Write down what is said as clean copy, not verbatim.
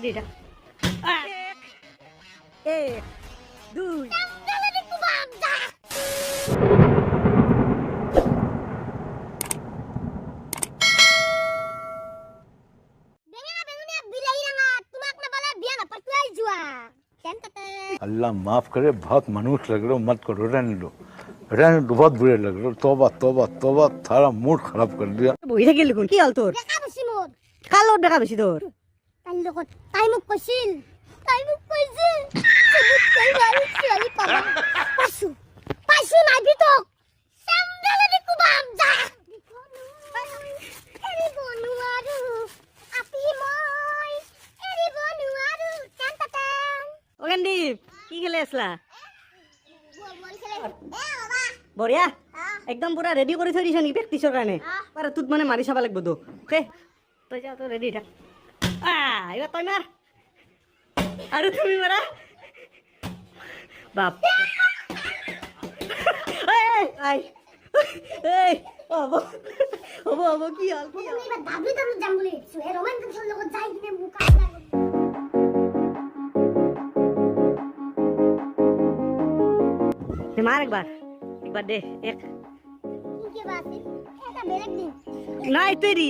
Ready dah. Ek, dua. अल्लाह माफ करे, बहुत मनुष्य लग रहे हो, मत करो, रहने दो, बहुत बुरे लग रहे हो। तौबा तौबा तौबा, थारा मूड खराब कर दिया। বহি থাকিল দেখোন কি হল তোৰ কাৰ লগত দেখা বেছি তোৰ তাই মোক কৈছিল পাইছো নাই ভিতক চেন্দেলেদি কুবাম যা এৰিব নোৱাৰো আপি মই এৰিব নোৱাৰো টান অ গেন্দীপ কি খেলি আছিলা বল খেলে বাবা বঢ়িয়া একদম পুৰা ৰেডি কৰি থৈ দিছ নেকি প্ৰেক্টিছৰ কাৰণে পাৰে তোত মানে মাৰি চাব লাগিব তো অ'কে তই যা তই ৰেডি থাক এইবাৰ তই মাৰ আৰু তুমি মাৰা বাপ আই এই হ'ব হ'ব হ'ব কি হ'ল কি হ'ল এবাৰ ডাব্লিউ যাম বুলি ভাবিছো এই ৰোমান ৰেঞ্চৰ লগত যাই কিনে মোক মাৰ একবাৰ দে এক কি বাত এটা বেলেগ দিন নাই তেৰি